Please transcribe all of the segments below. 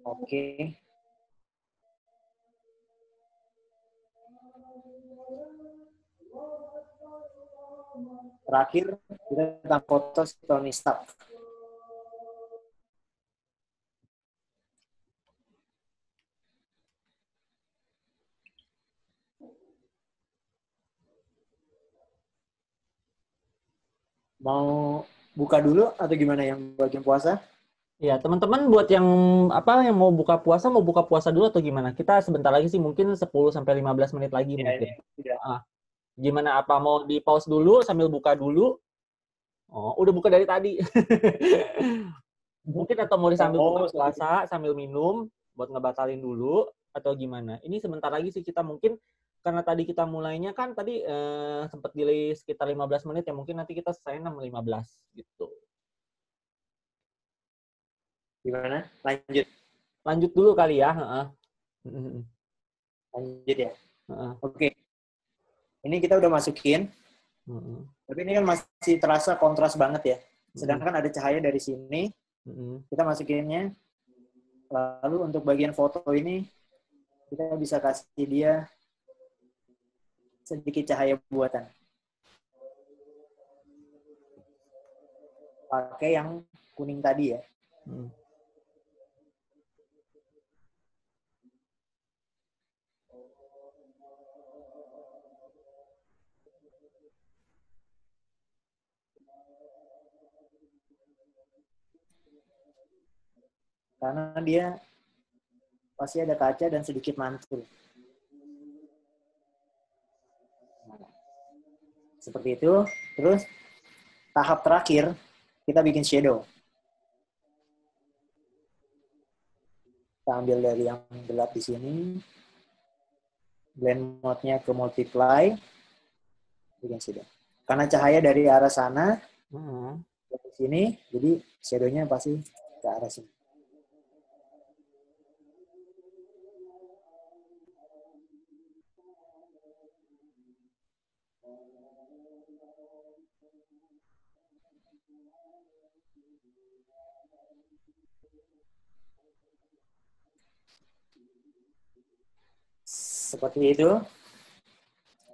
Oke. Terakhir kita tentang foto Tony Stark. Mau buka dulu atau gimana yang bagian puasa? Ya, teman-teman buat yang yang mau buka puasa dulu atau gimana? Kita sebentar lagi sih, mungkin 10 sampai 15 menit lagi Ya, mungkin. ini sudah. Gimana, apa mau di pause dulu sambil buka dulu? Oh, udah buka dari tadi. Mungkin atau mau sambil buka Oh, puasa, sambil minum buat ngebatalin dulu atau gimana? Ini sebentar lagi sih kita mungkin karena tadi kita mulainya kan tadi sempat delay sekitar 15 menit ya, mungkin nanti kita selesai 6.15 gitu. gimana? Lanjut. Lanjut dulu kali ya. Lanjut ya. Oke. Ini kita udah masukin. Tapi ini kan masih terasa kontras banget ya. Sedangkan ada cahaya dari sini. Kita masukinnya. Lalu untuk bagian foto ini, kita bisa kasih dia sedikit cahaya buatan. Pakai yang kuning tadi ya. Karena dia pasti ada kaca dan sedikit mantul. Seperti itu. Terus tahap terakhir kita bikin shadow. Kita ambil dari yang gelap di sini. Blend mode-nya ke multiply. Bikin shadow. Karena cahaya dari arah sana ke sini, jadi shadow-nya pasti ke arah sini. Seperti itu,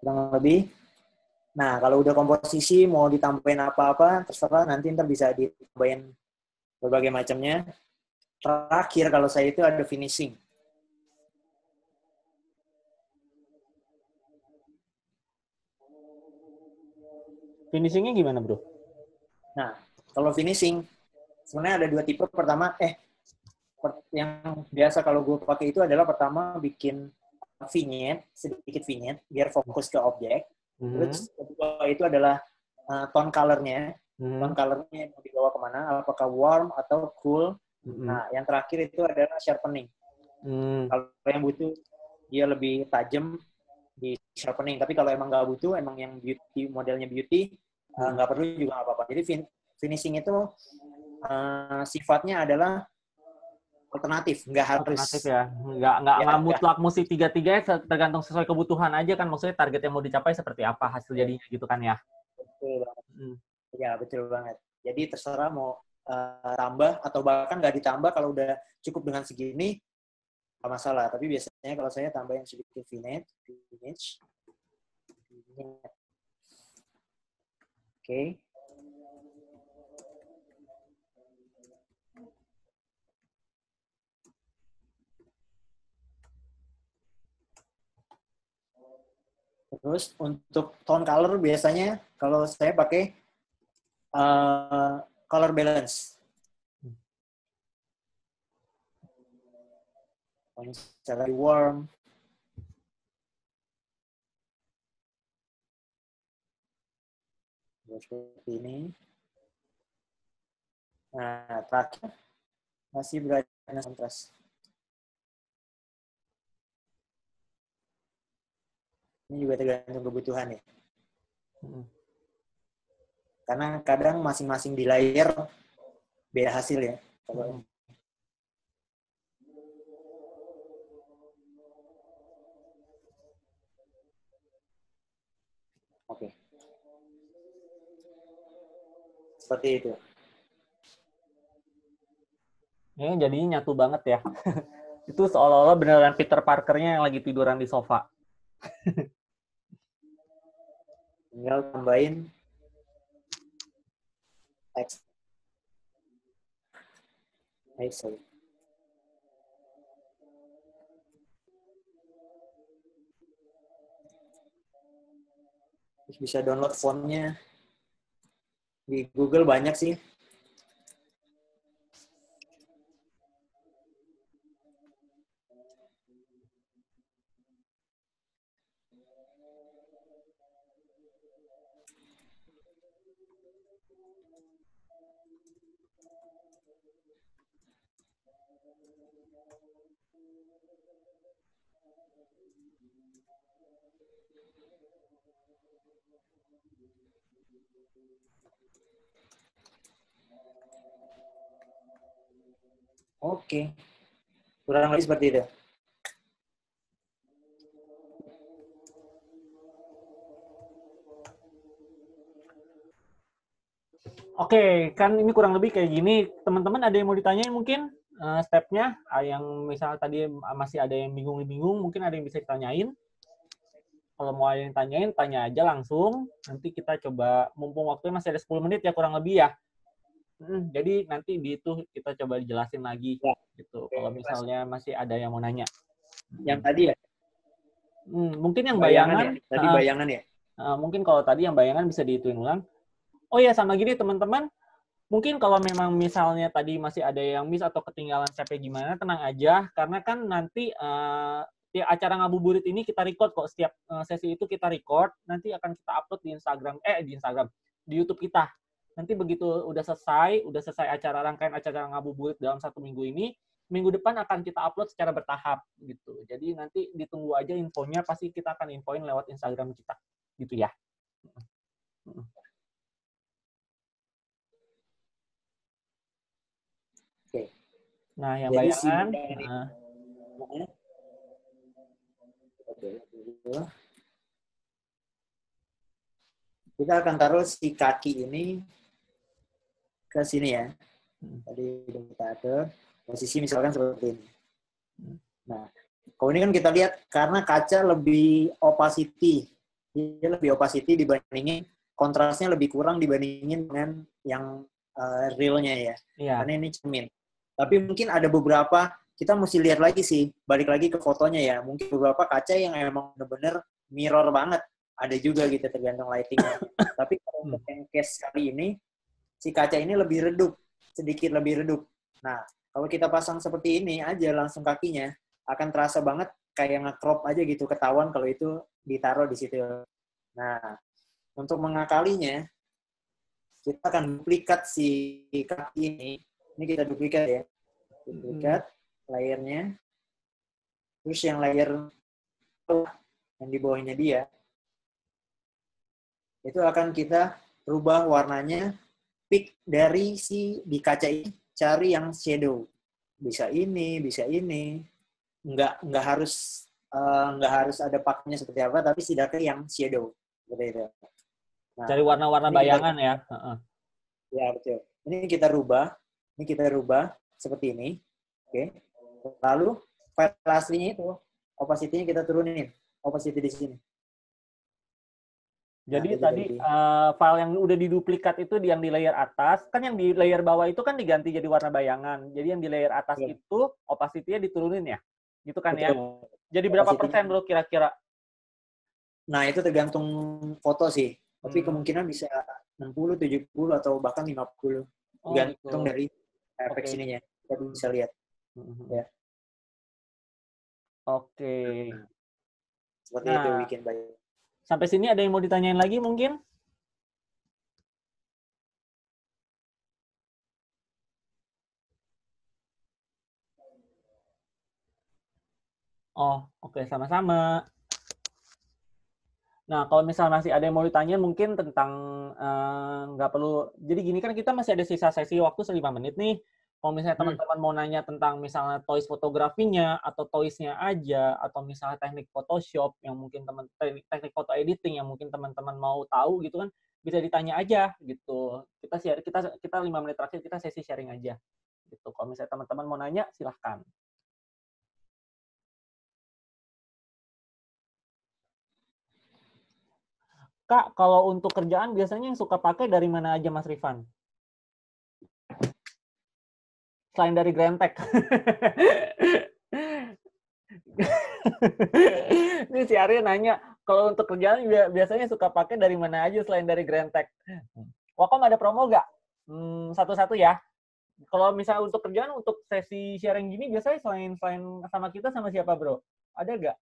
kurang lebih. Nah, kalau udah komposisi, mau ditambahin apa-apa, terserah, nanti ntar bisa ditambahin berbagai macamnya. Terakhir, kalau saya itu ada finishing. Finishingnya gimana, bro? Nah, kalau finishing, sebenarnya ada dua tipe. Pertama, yang biasa kalau gue pakai itu adalah pertama bikin vignette, sedikit vignette, biar fokus ke objek. Terus kedua itu adalah tone color-nya. Tone color-nya mau dibawa kemana, apakah warm atau cool. Nah, yang terakhir itu adalah sharpening. Kalau yang butuh dia lebih tajam di sharpening. Tapi kalau emang nggak butuh, emang yang beauty, modelnya beauty, nggak perlu juga nggak apa-apa. Jadi finishing itu sifatnya adalah alternatif, nggak harus. Alternatif ya, nggak mutlak mesti tiga-tiga, tergantung sesuai kebutuhan aja kan, maksudnya target yang mau dicapai seperti apa hasil jadinya gitu kan ya. Betul banget. Ya betul banget. Jadi terserah mau tambah atau bahkan nggak ditambah, kalau udah cukup dengan segini nggak masalah. Tapi biasanya kalau saya tambahin sedikit vintage. Oke. Terus untuk tone color biasanya kalau saya pakai color balance. Misalnya warm, seperti ini. Nah, terakhir masih brightness contrast. Ini juga tergantung kebutuhan ya. Karena kadang masing-masing di layer beda hasil ya. Oke. Seperti itu. Ya, jadinya nyatu banget ya. Itu seolah-olah beneran Peter Parker-nya yang lagi tiduran di sofa. Tinggal tambahin teks. Sorry. Terus bisa download fontnya. Di Google banyak sih. Oke. Kurang lebih seperti itu. Oke, kan ini kurang lebih kayak gini. Teman-teman ada yang mau ditanyain mungkin step-nya? Yang misalnya tadi masih ada yang bingung-bingung, mungkin ada yang bisa ditanyain. Kalau mau ada yang tanyain, tanya aja langsung. Nanti kita coba, mumpung waktunya masih ada 10 menit ya kurang lebih ya. Jadi nanti di itu kita coba dijelasin lagi. Ya. Gitu. Kalau misalnya masih ada yang mau nanya. Yang tadi ya? Mungkin yang bayangan. Ya? Tadi bayangan ya? Mungkin kalau tadi yang bayangan bisa dihituin ulang. Oh ya, sama gini teman-teman. Mungkin kalau memang misalnya tadi masih ada yang miss atau ketinggalan step gimana, tenang aja. Karena kan nanti acara ngabuburit ini kita record kok. Setiap sesi itu kita record. Nanti akan kita upload di Instagram. Di YouTube kita. Nanti begitu udah selesai acara rangkaian acara ngabuburit dalam 1 minggu ini, minggu depan akan kita upload secara bertahap gitu. Jadi nanti ditunggu aja infonya, pasti kita akan infoin lewat Instagram kita. Gitu ya. Oke. Nah, yang jadi bayangan. Kita akan taruh si kaki ini ke sini ya. Tadi kita atur posisi misalkan seperti ini. Nah, kalau ini kan kita lihat karena kaca lebih opacity. Dia lebih opacity dibandingin, kontrasnya lebih kurang dibandingin dengan yang realnya ya. Iya. Karena ini cermin. Tapi mungkin ada beberapa, kita mesti lihat lagi sih, balik lagi ke fotonya ya. Mungkin beberapa kaca yang emang benar-benar mirror banget. Ada juga gitu tergantung lightingnya. Tapi kalau untuk yang case kali ini, si kaca ini lebih redup, sedikit lebih redup. Nah, kalau kita pasang seperti ini aja langsung kakinya, akan terasa banget kayak nge-crop aja gitu, ketahuan kalau itu ditaruh di situ. Nah, untuk mengakalinya, kita akan duplikat si kaki ini. Ini kita duplikat ya. Duplikat layernya. Terus yang layer yang di bawahnya dia, itu akan kita rubah warnanya, pick dari si di kaca ini, cari yang shadow. Bisa ini, bisa ini. Nggak harus ada paknya seperti apa, tapi setidaknya yang shadow. Seperti itu. Nah, cari warna-warna bayangan ya. Ya, betul. Ini kita rubah seperti ini. Oke. Lalu file aslinya itu, opacity-nya kita turunin. Opacity di sini. Jadi tadi file yang udah diduplikat itu yang di layer atas, kan yang di layer bawah itu kan diganti jadi warna bayangan. Jadi yang di layer atas itu opacity-nya diturunin ya? Gitu kan ya? Jadi berapa persen bro kira-kira? Nah, itu tergantung foto sih. Tapi kemungkinan bisa 60, 70, atau bahkan 50. Tergantung dari efek sininya. Kita bisa lihat. Ya. Oke. Seperti itu bikin bayangan. Sampai sini ada yang mau ditanyain lagi mungkin? Oh, oke, sama-sama. Nah, kalau misalnya masih ada yang mau ditanya mungkin tentang nggak perlu. Jadi gini kan kita masih ada sisa sesi waktu 5 menit nih. Kalau misalnya teman-teman mau nanya tentang misalnya toys fotografinya atau toysnya aja atau misalnya teknik Photoshop yang mungkin teknik foto editing yang mungkin teman-teman mau tahu gitu kan bisa ditanya aja gitu. Kita 5 menit terakhir kita sesi sharing aja. Gitu. Kalau misalnya teman-teman mau nanya, silahkan. Kak, kalau untuk kerjaan biasanya yang suka pakai dari mana aja Mas Rifan? Selain dari Grantek. Ini si Arya nanya, kalau untuk kerjaan biasanya suka pakai dari mana aja selain dari Grantek? Wakom ada promo nggak? Satu-satu ya. Kalau misalnya untuk kerjaan, untuk sesi sharing gini, biasanya selain sama kita, sama siapa bro? Ada nggak?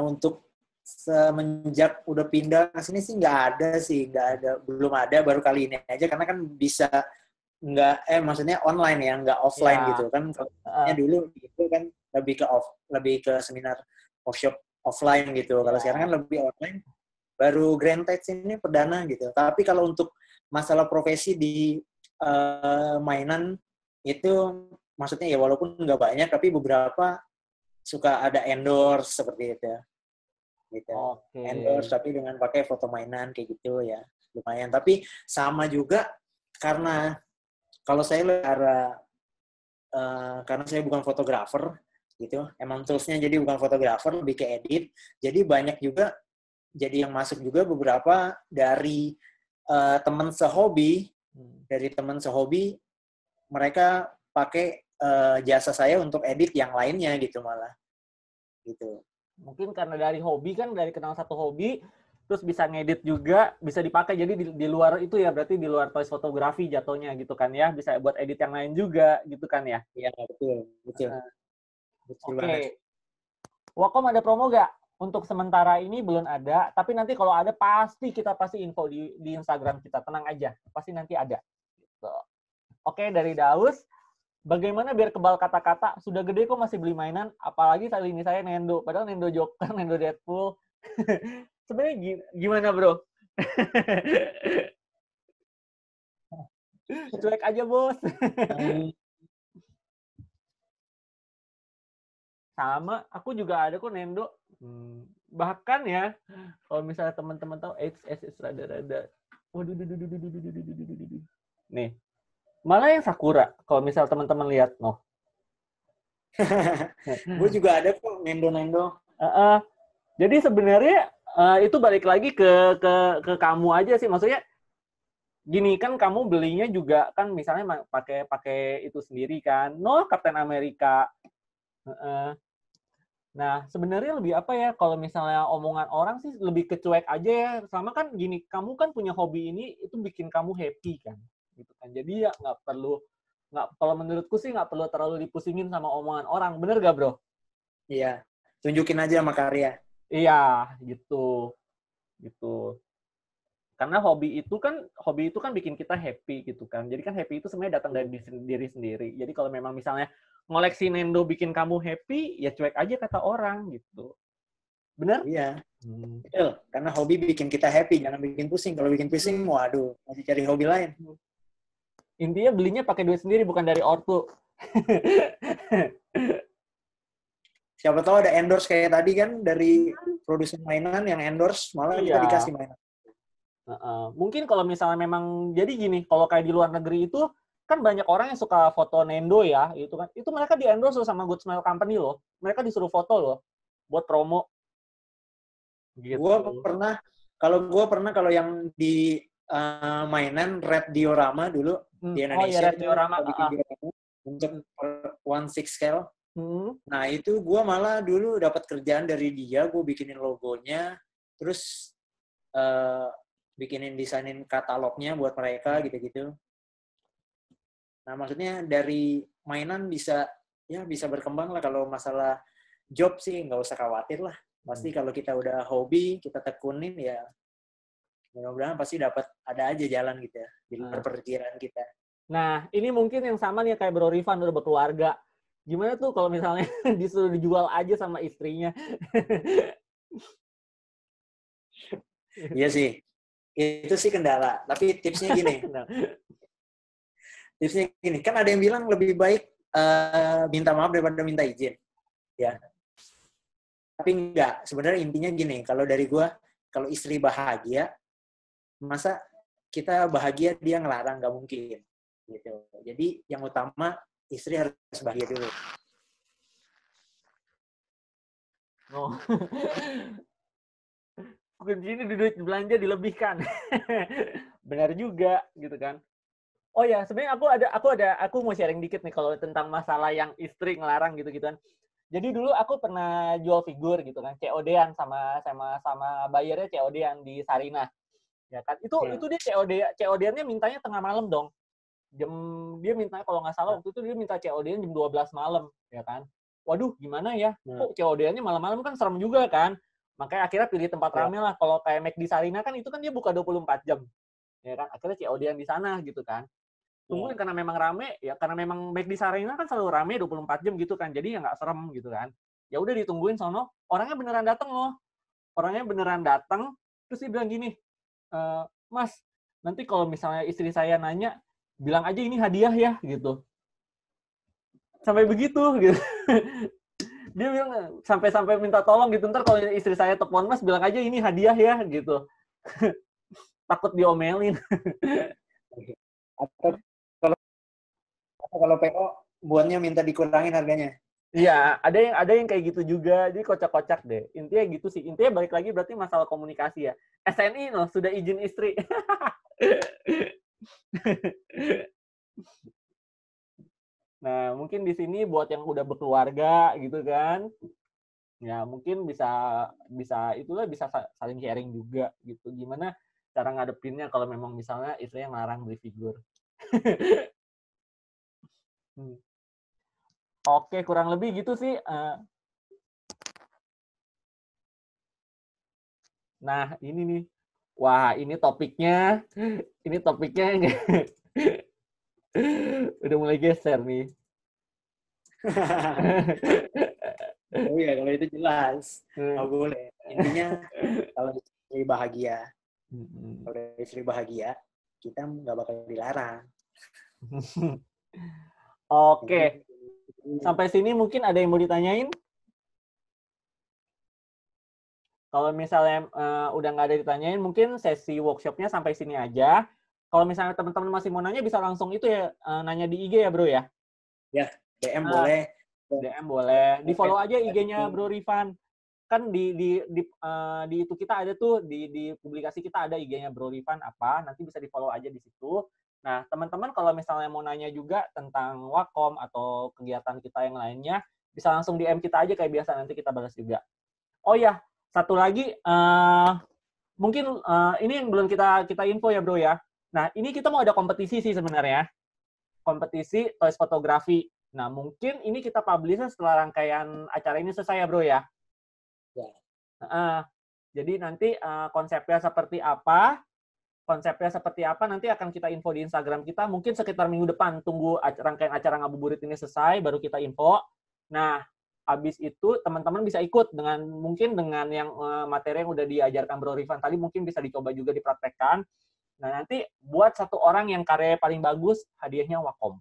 Untuk semenjak udah pindah ke sini sih nggak ada, belum ada, baru kali ini aja karena kan bisa maksudnya online ya, nggak offline gitu kan. Kalau dulu itu kan lebih ke seminar workshop offline gitu. Kalau sekarang kan lebih online. Baru Grantek ini perdana gitu. Tapi kalau untuk masalah profesi di mainan itu maksudnya ya walaupun nggak banyak tapi beberapa suka ada endorse seperti itu ya. Gitu. Okay. Endorse tapi dengan pakai foto mainan kayak gitu ya. Lumayan. Tapi sama juga karena kalau saya karena saya bukan fotografer gitu. Emang toolsnya jadi bukan fotografer, lebih ke edit. Jadi banyak juga jadi yang masuk juga beberapa dari teman sehobi, mereka pakai jasa saya untuk edit yang lainnya gitu malah. Gitu. Mungkin karena dari hobi kan, dari kenal satu hobi, terus bisa ngedit juga, bisa dipakai. Jadi di luar itu ya, berarti di luar toys fotografi jatuhnya gitu kan ya. Bisa buat edit yang lain juga gitu kan ya. Iya, betul. Oke. Wakom ada promo nggak? Untuk sementara ini belum ada, tapi nanti kalau ada pasti info di Instagram kita. Tenang aja, pasti nanti ada. Gitu. Oke, dari Daus. Bagaimana biar kebal kata-kata? Sudah gede kok masih beli mainan, apalagi kali ini saya Nendo. Padahal Nendo Joker, Nendo Deadpool. Sebenarnya gimana, bro? Cuek aja, bos. Sama, aku juga ada kok Nendo. Bahkan ya, kalau misalnya teman-teman tahu, rada-rada. Waduh. Nih, malah yang Sakura, kalau misal teman-teman lihat, Gue juga ada kok Nendo. Jadi sebenarnya itu balik lagi ke kamu aja sih, maksudnya gini kan, kamu belinya juga kan misalnya pakai itu sendiri kan, Captain America. Nah sebenarnya lebih apa ya, kalau misalnya omongan orang sih lebih kecuek aja ya, sama kan gini, kamu kan punya hobi ini itu bikin kamu happy kan, gitu kan. Jadi ya kalau menurutku sih nggak perlu terlalu dipusingin sama omongan orang, bener gak bro? Iya, tunjukin aja sama karya. Iya, gitu. Karena hobi itu kan bikin kita happy gitu kan. Jadi kan happy itu sebenarnya datang dari diri sendiri. Jadi kalau memang misalnya ngoleksi Nendo bikin kamu happy, ya cuek aja kata orang gitu. Bener? Iya. Betul. Karena hobi bikin kita happy, jangan bikin pusing. Kalau bikin pusing, waduh, masih cari hobi lain. Intinya belinya pakai duit sendiri, bukan dari ortu. Siapa tahu ada endorse kayak tadi kan, dari produsen mainan yang endorse, malah kita dikasih mainan. Mungkin kalau misalnya memang, jadi gini, kalau kayak di luar negeri itu, kan banyak orang yang suka foto Nendo ya, itu kan. Itu mereka di-endorse sama Good Smile Company loh. Mereka disuruh foto loh, buat promo. Gitu. Gue pernah kalau yang di mainan Red Diorama dulu di Indonesia, Red Diorama untuk 1/6 scale. Nah itu gue malah dulu dapat kerjaan dari dia, gue bikinin logonya, terus desainin katalognya buat mereka gitu-gitu. Nah maksudnya dari mainan bisa berkembang lah. Kalau masalah job sih nggak usah khawatir lah. Pasti kalau kita udah hobi, kita tekunin ya, mudah-mudahan pasti ada aja jalan gitu ya, di luar perkiraan kita. Nah, ini mungkin yang sama nih kayak Bro Rifan udah berkeluarga. Gimana tuh kalau misalnya disuruh dijual aja sama istrinya? Iya sih, itu sih kendala. Tapi tipsnya gini. Kan ada yang bilang lebih baik minta maaf daripada minta izin. Ya. Tapi enggak, sebenarnya intinya gini, kalau dari gua, kalau istri bahagia, masa kita bahagia dia ngelarang, nggak mungkin. gitu. Jadi yang utama istri harus bahagia dulu. Oh. Kuncinya di duit belanja dilebihkan. Benar juga gitu kan. Oh ya, sebenarnya aku mau sharing dikit nih kalau tentang masalah yang istri ngelarang gitu-gitu kan. Jadi dulu aku pernah jual figur gitu kan, COD-an sama bayarnya COD-an di Sarinah. Ya kan. Itu dia COD-annya mintanya tengah malam dong. Dia mintanya kalau nggak salah waktu itu dia minta COD-an jam 12 malam, ya kan. Waduh, gimana ya? Kok COD-annya malam-malam kan serem juga kan. Makanya akhirnya pilih tempat rame lah. Kalau kayak McD Sarinah kan itu kan dia buka 24 jam. Ya kan, akhirnya COD-an di sana gitu kan. Tungguin karena memang rame, ya karena memang McD Sarinah kan selalu rame 24 jam gitu kan. Jadi ya nggak serem gitu kan. Ya udah ditungguin sono, orangnya beneran datang loh. Orangnya beneran datang, terus dia bilang gini, Mas, nanti kalau misalnya istri saya nanya, bilang aja ini hadiah ya gitu. Sampai begitu gitu. Dia bilang sampai minta tolong gitu. Ntar kalau istri saya telepon Mas, bilang aja ini hadiah ya gitu. Takut diomelin. Atau kalau PO buatnya minta dikurangin harganya. Iya, ada yang kayak gitu juga. Jadi kocak-kocak deh. Intinya gitu sih. Intinya balik lagi berarti masalah komunikasi ya. SNI loh, sudah izin istri. Nah, mungkin di sini buat yang udah berkeluarga gitu kan. Ya, mungkin bisa saling sharing juga gitu. Gimana cara ngadepinnya kalau memang misalnya istri yang larang beli figur. Oke, kurang lebih gitu sih. Nah, ini nih. Wah, ini topiknya udah mulai geser nih. Oh iya, kalau itu jelas. Nggak boleh. Intinya kalau istri bahagia, kalau istri bahagia, kita nggak bakal dilarang. Oke. Sampai sini mungkin ada yang mau ditanyain? Kalau misalnya udah nggak ada ditanyain, mungkin sesi workshopnya sampai sini aja. Kalau misalnya teman-teman masih mau nanya, bisa langsung itu ya, nanya di IG ya, Bro ya? Ya, DM boleh. DM boleh. Di-follow aja IG-nya Bro Rifan. Kan di itu kita ada tuh, di publikasi kita ada IG-nya Bro Rifan apa, nanti bisa di-follow aja di situ. Nah, teman-teman kalau misalnya mau nanya juga tentang Wacom atau kegiatan kita yang lainnya, bisa langsung DM kita aja kayak biasa, nanti kita balas juga. Oh ya, satu lagi, mungkin ini yang belum kita info ya Bro ya. Nah, ini kita mau ada kompetisi sih sebenarnya. Kompetisi toys fotografi. Nah, mungkin ini kita publish setelah rangkaian acara ini selesai ya Bro ya. Jadi nanti konsepnya seperti apa nanti akan kita info di Instagram kita. Mungkin sekitar minggu depan, tunggu rangkaian acara ngabuburit ini selesai, baru kita info. Nah, habis itu teman-teman bisa ikut mungkin dengan yang materi yang udah diajarkan Bro Rifan tadi, mungkin bisa dicoba juga dipraktekkan. Nah, nanti buat satu orang yang karya paling bagus, hadiahnya Wacom.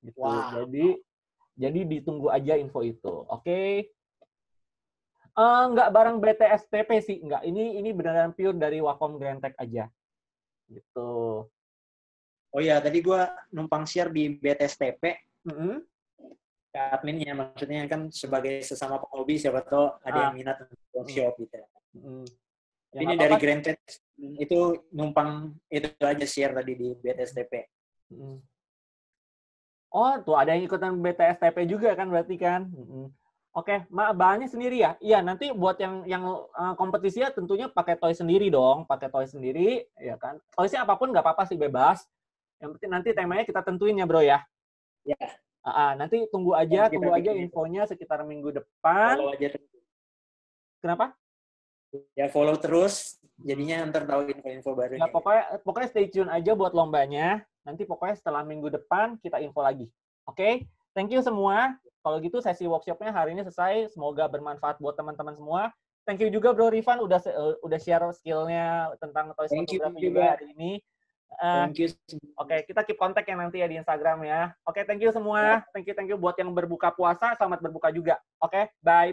Gitu. Wow. Jadi ditunggu aja info itu. Oke. Nggak bareng BTSTP sih, nggak. Ini beneran pure dari Wacom Grandtech aja. Gitu. Oh iya, tadi gue numpang share di BTSTP. Adminnya, maksudnya kan sebagai sesama penghobi, siapa tahu ada yang minat untuk workshop gitu. Ini dari Grandtech itu numpang itu aja share tadi di BTSTP. Oh, tuh ada yang ikutan BTSTP juga kan berarti kan? Oke, bahannya sendiri ya? Iya, nanti buat yang kompetisinya tentunya pakai toy sendiri dong, ya kan? Toysnya apapun nggak apa-apa sih, bebas. Yang penting nanti temanya kita tentuin ya, Bro ya. Ya. Nanti tunggu aja infonya sekitar minggu depan. Follow aja. Kenapa? Ya follow terus, jadinya ntar tahu info-info baru. Ya pokoknya stay tune aja buat lombanya. Nanti pokoknya setelah minggu depan kita info lagi. Oke? Thank you semua. Kalau gitu sesi workshopnya hari ini selesai. Semoga bermanfaat buat teman-teman semua. Thank you juga Bro Rifan udah share skill-nya tentang toys fotografi juga hari ini. Thank you. Oke, kita keep kontak ya nanti ya di Instagram ya. Oke, thank you semua. Thank you buat yang berbuka puasa, selamat berbuka juga. Oke, bye.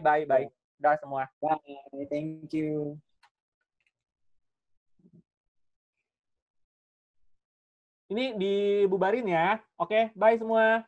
Dah semua. Bye, thank you. Ini dibubarin ya. Oke, bye semua.